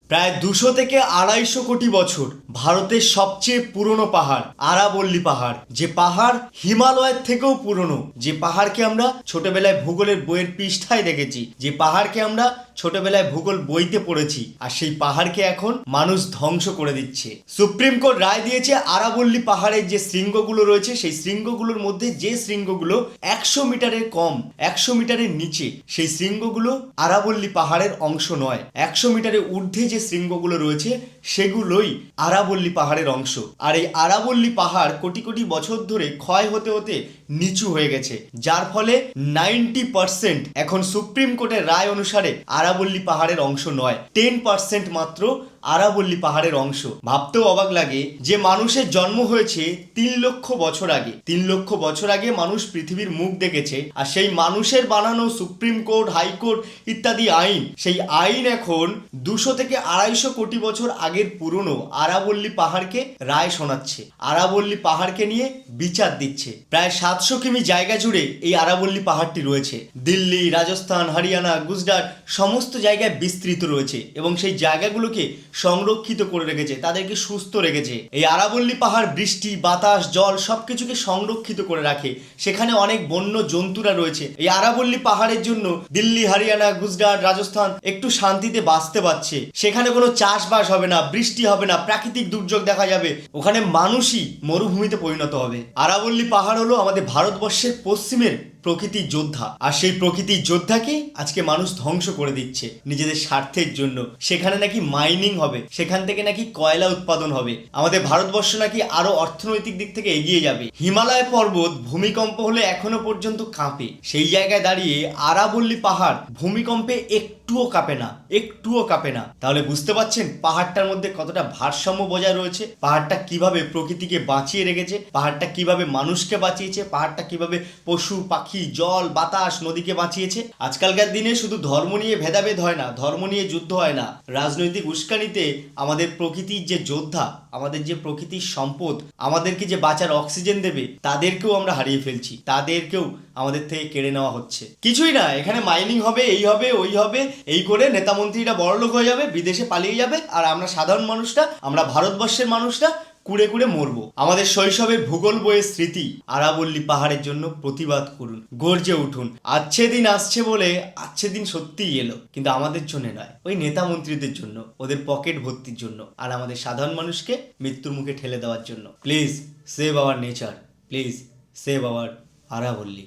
প্রায় 200 থেকে 250 কোটি বছর ভারতের সবচেয়ে পুরনো পাহাড় আরাবল্লী পাহাড়, যে পাহাড় হিমালয়ের থেকেও পুরনো, যে পাহাড়কে আমরা ছোটবেলায় ভূগোলের বইয়ের পৃষ্ঠায় দেখেছি, যে পাহাড়কে আমরা ছোটবেলায় ভূগোল বইতে পড়েছি, আর সেই পাহাড়কে এখন মানুষ ধ্বংস করে দিচ্ছে। সুপ্রিম কোর্ট রায় দিয়েছে আরাবল্লী পাহাড়ের যে শৃঙ্গগুলো রয়েছে, সেই শৃঙ্গগুলোর মধ্যে যে শৃঙ্গগুলো 100 মিটারের কম, 100 মিটারের নিচে, সেই শৃঙ্গগুলো আরাবল্লী পাহাড়ের অংশ নয়। 100 মিটারের ঊর্ধ্বে যে শৃঙ্গগুলো রয়েছে সেগুলোই আরাবল্লী পাহাড়ের অংশ। আর এই আরাবল্লী পাহাড় কোটি কোটি বছর ধরে ক্ষয় হতে হতে নিচু হয়ে গেছে, যার ফলে 90% এখন সুপ্রিম কোর্টের রায় অনুসারে আরাবল্লী পাহাড়ের অংশ নয়, 10% মাত্র আরাবল্লী পাহাড়ের অংশ। ভাবতেও অবাক লাগে যে মানুষের জন্ম হয়েছে 3 লক্ষ বছর আগে। 3 লক্ষ বছর আগে মানুষ পৃথিবীর মুখ দেখেছে, আর সেই মানুষের বানানো সুপ্রিম কোর্ট, হাইকোর্ট ইত্যাদি আইন, সেই আইন এখন 200 থেকে 250 কোটি বছর আগের পুরনো আরাবল্লী পাহাড়কে রায় শোনাচ্ছে, আরাবল্লী পাহাড়কে নিয়ে বিচার দিচ্ছে। প্রায় 700 কিমি জায়গা জুড়ে এই আরাবল্লী পাহাড়টি রয়েছে। দিল্লি, রাজস্থান, হরিয়ানা, গুজরাট সমস্ত জায়গায় বিস্তৃত রয়েছে, এবং সেই জায়গাগুলোকে সংরক্ষিত করে রেখেছে, তাদেরকে সুস্থ রেখেছে। এই আরাবল্লী পাহাড় বৃষ্টি, বাতাস, জল সবকিছুকে সংরক্ষিত করে রাখে। সেখানে অনেক বন্য জন্তুরা রয়েছে। এই আরাবল্লী পাহাড়ের জন্য দিল্লি, হরিয়ানা, গুজরাট, রাজস্থান একটু শান্তিতে বাঁচতে পারছে। সেখানে কোনো চাষবাস হবে না, বৃষ্টি হবে না, প্রাকৃতিক দুর্যোগ দেখা যাবে। ওখানে মানুষই মরুভূমিতে পরিণত হবে। আরাবল্লী পাহাড় হলো আমাদের ভারতবর্ষের পশ্চিমের প্রকৃতির যোদ্ধা, আর সেই প্রকৃতির যোদ্ধাকে আজকে মানুষ ধ্বংস করে দিচ্ছে নিজেদের স্বার্থের জন্য। সেখানে নাকি মাইনিং হবে, সেখান থেকে নাকি কয়লা উৎপাদন হবে, আমাদের ভারতবর্ষ নাকি আরো অর্থনৈতিক দিক থেকে এগিয়ে যাবে। হিমালয় পর্বত ভূমিকম্প হলে এখনো পর্যন্ত কাঁপে, সেই জায়গায় দাঁড়িয়ে আরাবল্লী পাহাড় ভূমিকম্পে একটুও কাঁপে না, একটুও কাঁপে না। তাহলে বুঝতে পারছেন পাহাড়টার মধ্যে কতটা ভারসাম্য বজায় রয়েছে, পাহাড়টা কিভাবে প্রকৃতিকে বাঁচিয়ে রেখেছে, পাহাড়টা কিভাবে মানুষকে বাঁচিয়েছে, পাহাড়টা কিভাবে পশু পাখি, জল, বাতাস, নদীকে বাঁচিয়েছে। আজকালকার দিনে শুধু ধর্ম নিয়ে ভেদাভেদ হয় না, ধর্ম নিয়ে যুদ্ধ হয় না, রাজনৈতিক উস্কানিতে আমাদের প্রকৃতির যে যোদ্ধা, আমাদের যে প্রকৃতির সম্পদ, আমাদেরকে যে বাঁচার অক্সিজেন দেবে, তাদেরকেও আমরা হারিয়ে ফেলছি, তাদেরকেও আমাদের থেকে কেড়ে নেওয়া হচ্ছে। কিছুই না, এখানে মাইনিং হবে, এই হবে, ওই হবে, এই করে নেতা মন্ত্রীরা বড়লোক হয়ে যাবে, বিদেশে পালিয়ে যাবে, আর আমরা সাধারণ মানুষরা, আমরা ভারতবর্ষের মানুষরা কুড়ে কুড়ে মরবো। আমাদের শৈশবের ভূগোল বইয়ের স্মৃতি আরাবল্লী পাহাড়ের জন্য প্রতিবাদ করুন, গর্জে উঠুন। আচ্ছে দিন আসছে বলে আচ্ছে দিন সত্যিই এলো, কিন্তু আমাদের জন্য নয়, ওই নেতা মন্ত্রীদের জন্য, ওদের পকেট ভর্তির জন্য, আর আমাদের সাধারণ মানুষকে মৃত্যুর মুখে ঠেলে দেওয়ার জন্য। Please save our nature, please save our আরাবল্লী।